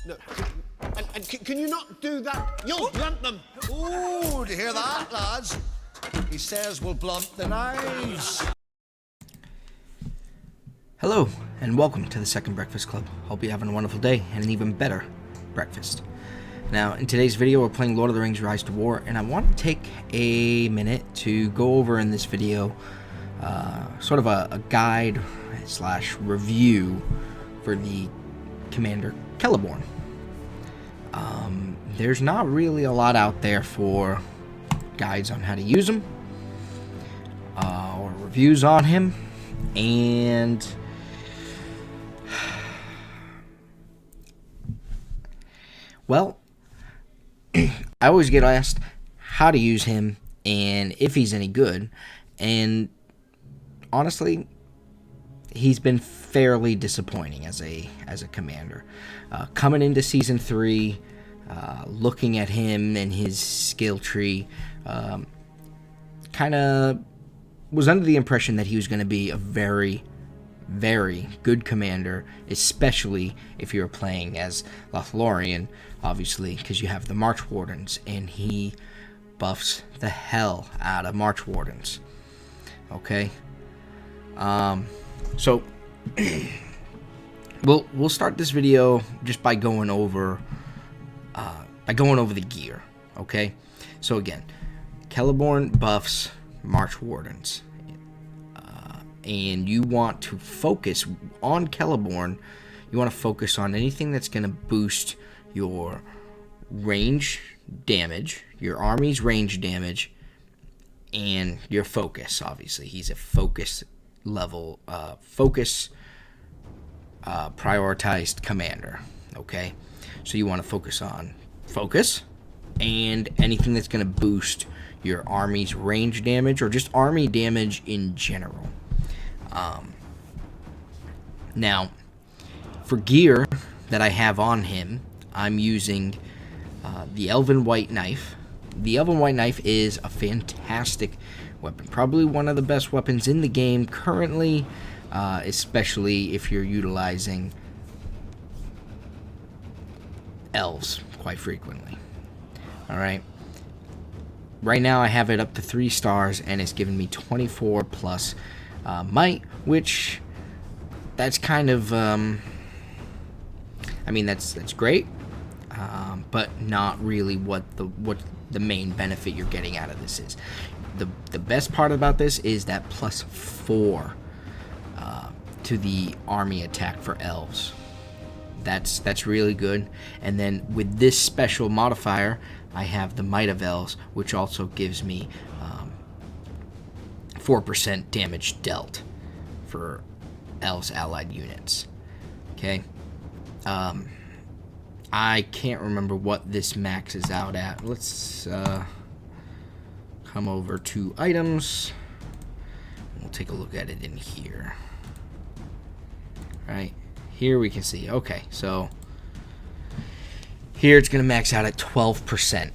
No. And can you not do that? You'll blunt them. Ooh, do you hear that, lads? He says we'll blunt the knives. Hello, and welcome to the Second Breakfast Club. Hope you're having a wonderful day and an even better breakfast. Now, in today's video, we're playing Lord of the Rings Rise to War, and I want to take a minute to go over in this video sort of a guide / review for the Commander Celeborn. There's not really a lot out there for guides on how to use him or reviews on him, and well, I always get asked how to use him and if he's any good, and honestly, he's been fairly disappointing as a commander. Coming into Season 3, looking at him and his skill tree, kind of was under the impression that he was going to be a very, very good commander, especially if you're playing as Lothlorien, obviously, because you have the March Wardens, and he buffs the hell out of March Wardens. Okay? So we'll start this video just by going over the gear. Okay? So again, Celeborn buffs March Wardens. And you want to focus on Celeborn. You want to focus on anything that's going to boost your range damage, your army's range damage, and your focus. Obviously, he's a focus level, prioritized commander. Okay, so you want to focus on focus and anything that's going to boost your army's range damage or just army damage in general. Now, for gear that I have on him, I'm using the Elven White Knife. The Elven White Knife is a fantastic weapon, probably one of the best weapons in the game currently, especially if you're utilizing elves quite frequently. Alright. Right now I have it up to 3 stars, and it's giving me 24 plus might, which that's kind of I mean that's great, but not really what the main benefit you're getting out of this is. The best part about this is that plus 4 to the army attack for elves. That's really good. And then with this special modifier, I have the Might of Elves, which also gives me 4% damage dealt for elves allied units. Okay. I can't remember what this maxes out at. Let's come over to items. We'll take a look at it in here. Right here we can see. Okay, so here it's going to max out at 12%.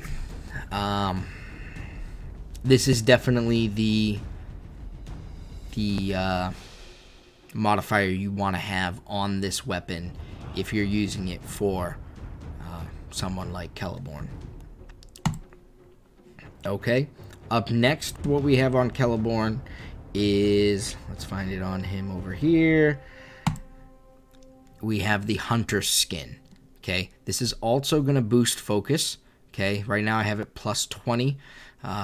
This is definitely the modifier you want to have on this weapon if you're using it for someone like Celeborn. Okay, up next, what we have on Celeborn is, let's find it on him over here. We have the Hunter Skin. Okay, this is also going to boost focus. Okay, right now I have it plus 20.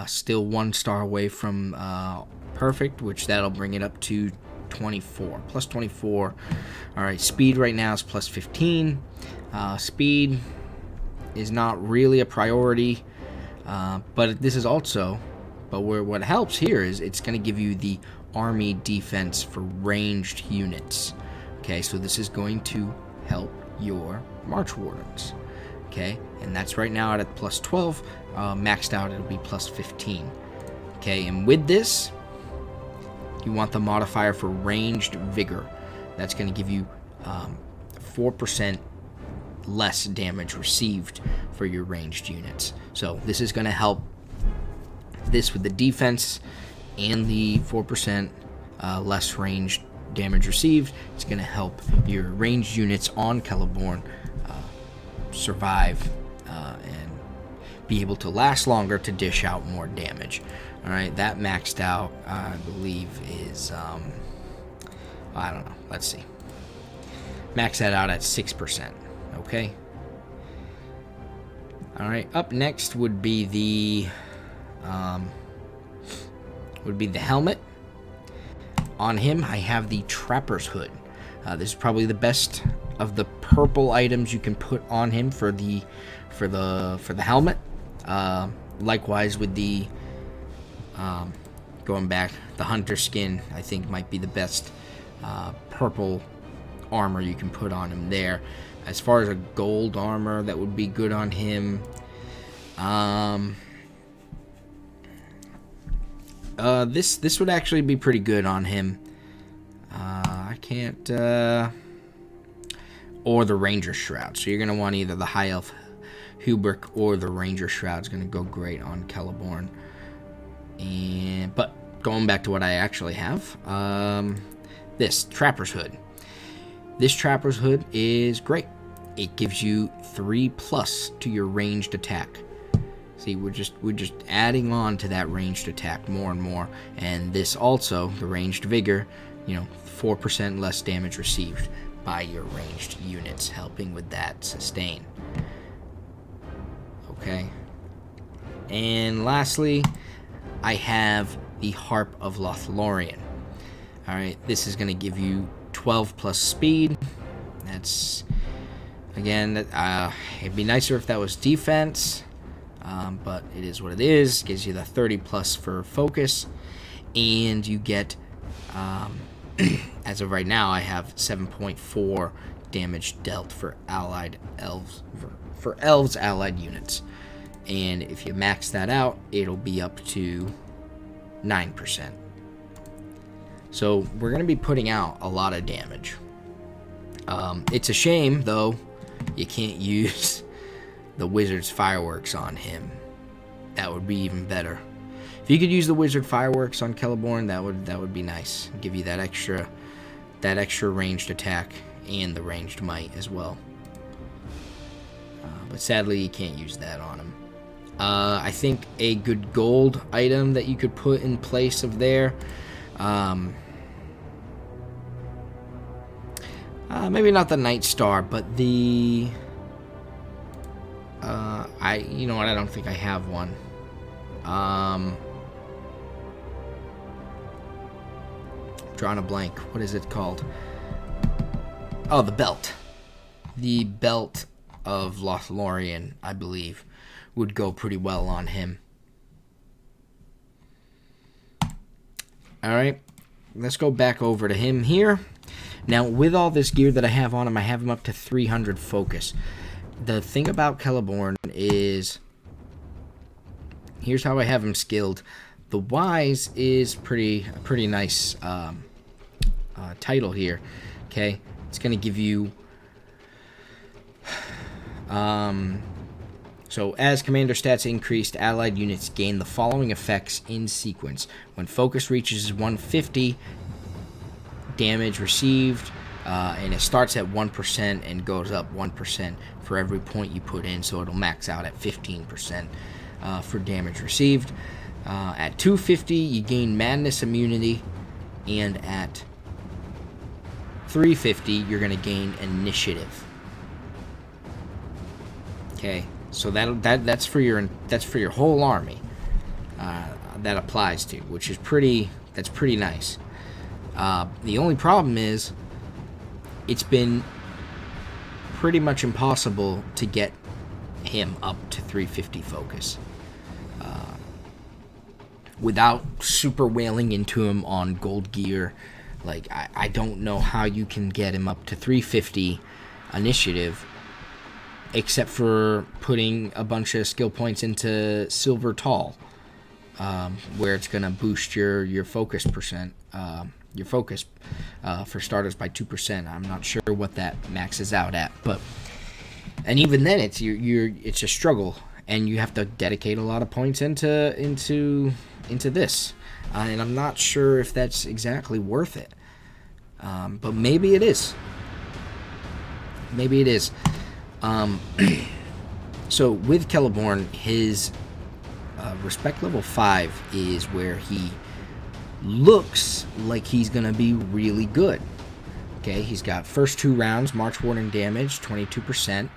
Still 1 star away from perfect, which that'll bring it up to 24. Plus 24. Alright, speed right now is plus 15. Speed is not really a priority, but this is also, what helps here is it's going to give you the army defense for ranged units. Okay, so this is going to help your March Wardens. Okay, and that's right now at plus 12. Maxed out, it'll be plus 15. Okay, and with this, you want the modifier for ranged vigor. That's going to give you 4% less damage received for your ranged units. So this is going to help this with the defense and the 4% less ranged damage received. It's going to help your ranged units on Celeborn survive and be able to last longer to dish out more damage. All right, that maxed out, I believe, is I don't know. Let's see. Max that out at 6%. Okay. All right. Up next would be the helmet. On him, I have the Trapper's Hood. This is probably the best of the purple items you can put on him for the helmet. Likewise with the going back, the hunter skin I think might be the best purple armor you can put on him there. As far as a gold armor that would be good on him, this would actually be pretty good on him. I can't or the Ranger Shroud. So you're gonna want either the High Elf Hubric or the Ranger Shroud is gonna go great on Celeborn. But going back to what I actually have, this Trapper's Hood. This Trapper's Hood is great. It gives you 3+ to your ranged attack. See, we're just adding on to that ranged attack more and more. And this also, the ranged vigor, 4% less damage received by your ranged units, helping with that sustain. Okay. And lastly, I have the Harp of Lothlorien. Alright, this is going to give you 12+ speed. That's, again, it'd be nicer if that was defense, but it is what it is. Gives you the 30+ for focus, and you get, as of right now, I have 7.4 damage dealt for allied elves, for elves allied units. And if you max that out, it'll be up to 9%. So we're going to be putting out a lot of damage. It's a shame, though, you can't use the Wizard's Fireworks on him. That would be even better. If you could use the Wizard Fireworks on Celeborn, that would be nice. Give you that extra ranged attack and the ranged might as well. But sadly, you can't use that on him. I think a good gold item that you could put in place of there. Maybe not the Night Star, but the you know what, I don't think I have one. Drawing a blank. What is it called? Oh, the belt. The belt of Lothlorien, I believe, would go pretty well on him. Alright, let's go back over to him here. Now, with all this gear that I have on him, I have him up to 300 focus. The thing about Celeborn is, here's how I have him skilled. The Wise is pretty nice title here. Okay, it's going to give you... So, as commander stats increased, allied units gain the following effects in sequence. When focus reaches 150, damage received, and it starts at 1% and goes up 1% for every point you put in, so it'll max out at 15% for damage received. At 250, you gain Madness immunity, and at 350, you're going to gain Initiative. Okay. So that's for your whole army. That applies to, which is pretty nice. The only problem is it's been pretty much impossible to get him up to 350 focus without super whaling into him on gold gear. Like, I don't know how you can get him up to 350 initiative, except for putting a bunch of skill points into Silver Tall, where it's going to boost your focus percent, your focus for starters by 2%. I'm not sure what that maxes out at, and even then it's a struggle, and you have to dedicate a lot of points into this, and I'm not sure if that's exactly worth it. But maybe it is. Maybe it is. So with Celeborn, his respect level 5 is where he looks like he's going to be really good. Okay, he's got first 2 rounds, March Warden damage, 22%,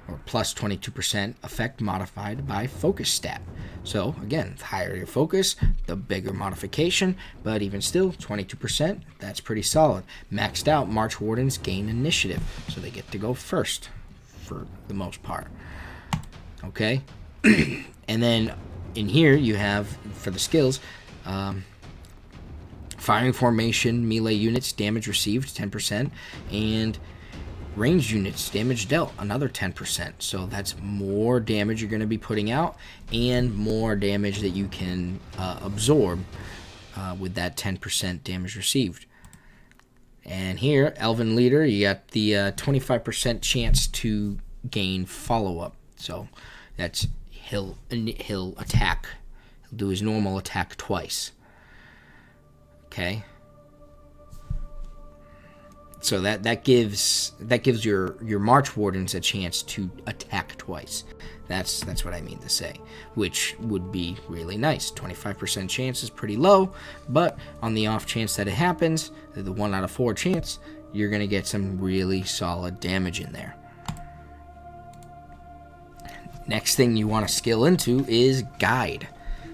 or plus 22%, effect modified by focus stat. So, again, the higher your focus, the bigger modification, but even still, 22%, that's pretty solid. Maxed out, March Wardens gain initiative, so they get to go first, for the most part. Okay? And then, in here, you have, for the skills, firing formation, melee units, damage received, 10%, and ranged units, damage dealt, another 10%. So that's more damage you're going to be putting out and more damage that you can absorb with that 10% damage received. And here, Elven Leader, you got the 25% chance to gain follow-up. So that's he'll attack. He'll do his normal attack twice. Okay. So that gives your March Wardens a chance to attack twice. That's what I mean to say, which would be really nice. 25% chance is pretty low, but on the off chance that it happens, the 1 out of 4 chance, you're gonna get some really solid damage in there. Next thing you want to skill into is Guide.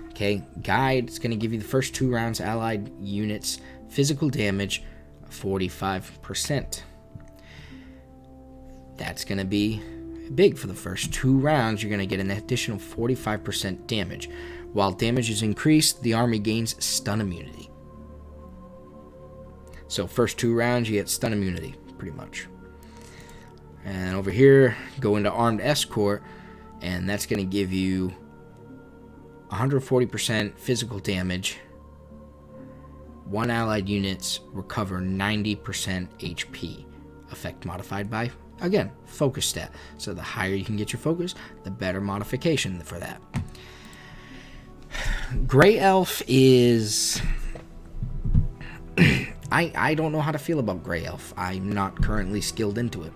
Okay, Guide is gonna give you the first 2 rounds allied units physical damage 45%. That's going to be big for the first 2 rounds. You're going to get an additional 45% damage. While damage is increased, the army gains stun immunity. So first 2 rounds, you get stun immunity, pretty much. And over here, go into Armed Escort, and that's going to give you 140% physical damage. 1 allied units recover 90% HP. Effect modified by, again, focus stat. So the higher you can get your focus, the better modification for that. Gray Elf is... I don't know how to feel about Gray Elf. I'm not currently skilled into it.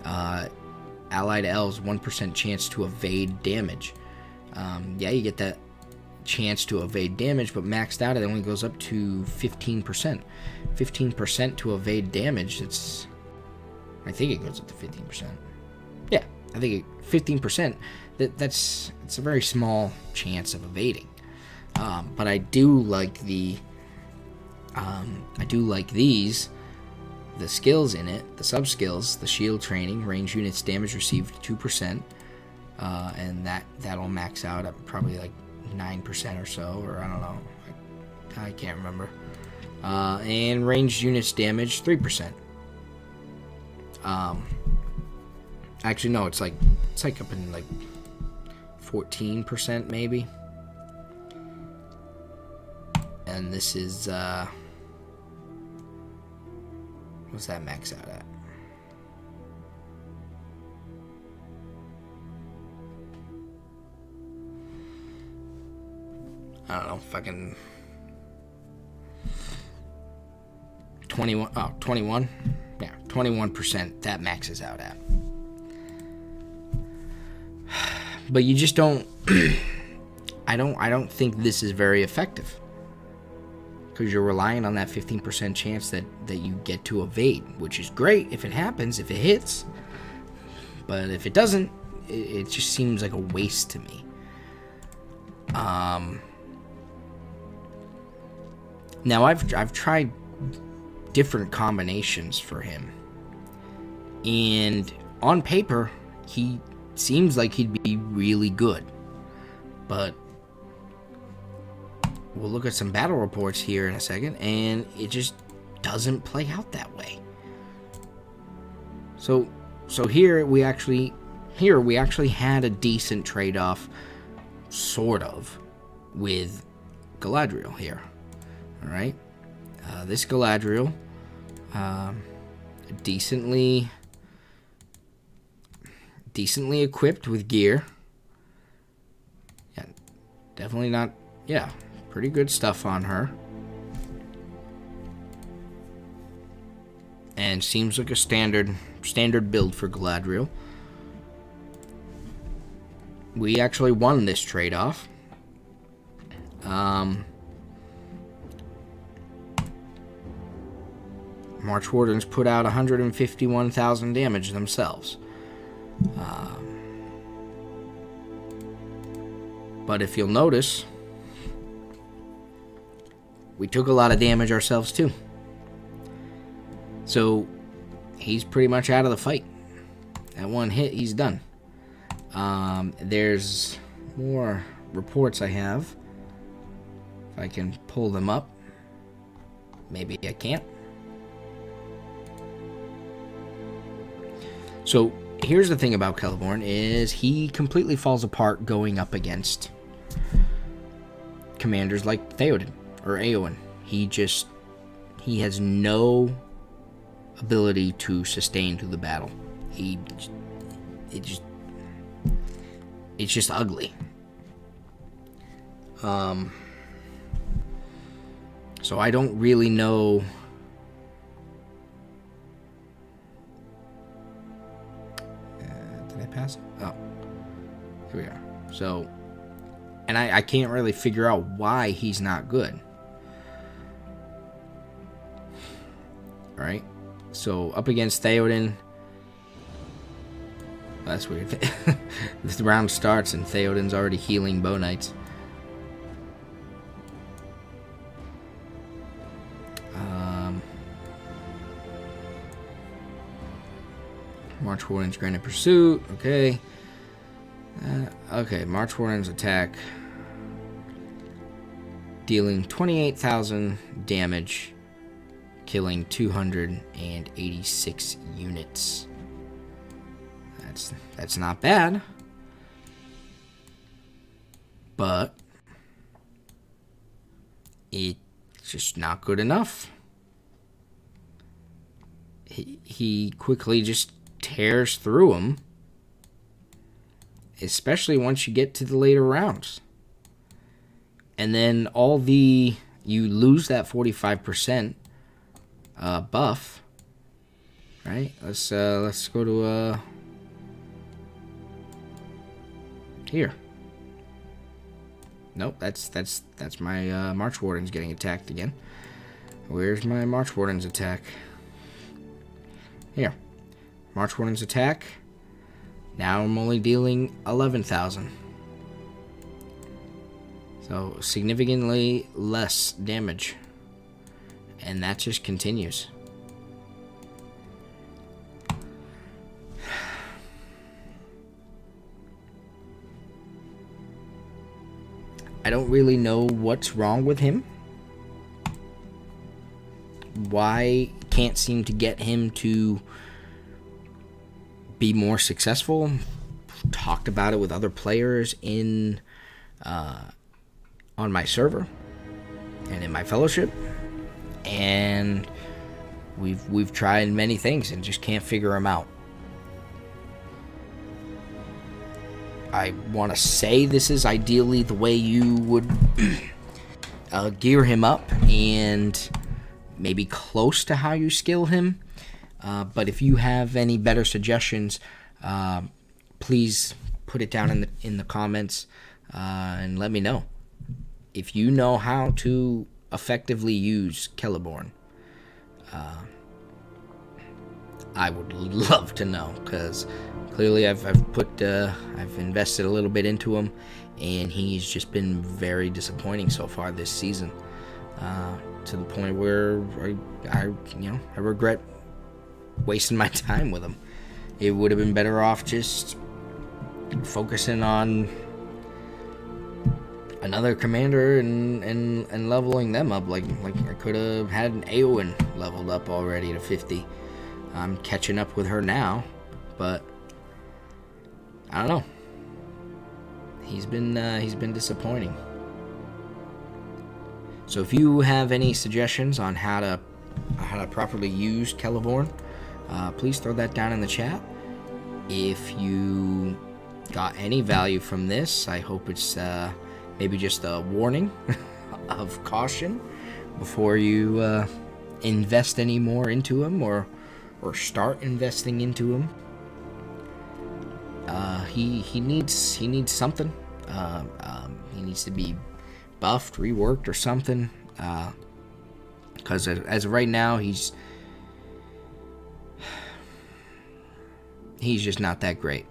Allied Elves, 1% chance to evade damage. Yeah, you get that chance to evade damage, but maxed out it only goes up to 15%. 15% to evade damage. I think it goes up to 15%. Yeah, I think 15%. It's a very small chance of evading. But I do like these, the skills in it, the sub skills, the shield training, range units damage received 2%, and that'll max out at probably like 9% or so, or I don't know, I can't remember. And ranged units damage 3%. Actually no, it's like up in like 14% maybe. And this is what's that max out at? I don't know, fucking 21. Oh, 21. Yeah, 21%. That maxes out at. But you just don't. I don't think this is very effective, because you're relying on that 15% chance that you get to evade, which is great if it happens, if it hits. But if it doesn't, it just seems like a waste to me. Now I've tried different combinations for him, and on paper he seems like he'd be really good, but we'll look at some battle reports here in a second, and it just doesn't play out that way. So here we actually had a decent trade-off, sort of, with Galadriel here. All right, this Galadriel, decently equipped with gear. Yeah, definitely not. Yeah, pretty good stuff on her, and seems like a standard build for Galadriel. we actually won this trade-off. March Wardens put out 151,000 damage themselves. But if you'll notice, we took a lot of damage ourselves too. So he's pretty much out of the fight. At one hit, he's done. There's more reports I have. If I can pull them up. Maybe I can't. So here's the thing about Celeborn is he completely falls apart going up against commanders like Theoden or Eowyn. He has no ability to sustain through the battle. It's just ugly. So I don't really know. Did I pass it? Oh, here we are. So, and I can't really figure out why he's not good. All right. So up against Theoden. That's weird. This round starts and Theoden's already healing Bow Knights. March Warden's granted pursuit. Okay. Okay, March Warden's attack. Dealing 28,000 damage. Killing 286 units. That's not bad. But it's just not good enough. He quickly just tears through them, especially once you get to the later rounds. And then you lose that 45% buff, right? Let's go to here. Nope, that's my March Wardens getting attacked again. Where's my March Wardens attack? Here. March Warden's attack. Now I'm only dealing 11,000. So significantly less damage. And that just continues. I don't really know what's wrong with him. Why can't seem to get him to be more successful. Talked about it with other players on my server and in my fellowship, and we've tried many things and just can't figure them out. I want to say this is ideally the way you would gear him up and maybe close to how you skill him. But if you have any better suggestions, please put it down in the comments and let me know. If you know how to effectively use Celeborn, I would love to know, because clearly I've invested a little bit into him, and he's just been very disappointing so far this season, to the point where I regret wasting my time with him. It would have been better off just focusing on another commander and leveling them up. Like I could have had an Eowyn leveled up already to 50. I'm catching up with her now, but I don't know. He's been disappointing. So if you have any suggestions on how to properly use Celeborn, please throw that down in the chat. If you got any value from this, I hope it's maybe just a warning of caution before you invest any more into him or start investing into him. he needs something. He needs to be buffed, reworked, or something. Because as of right now, he's just not that great.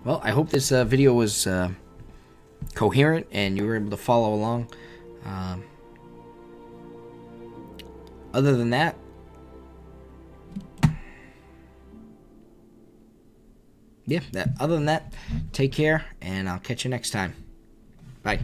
Well, I hope this video was coherent and you were able to follow along. Other than that, other than that, take care, and I'll catch you next time. Bye.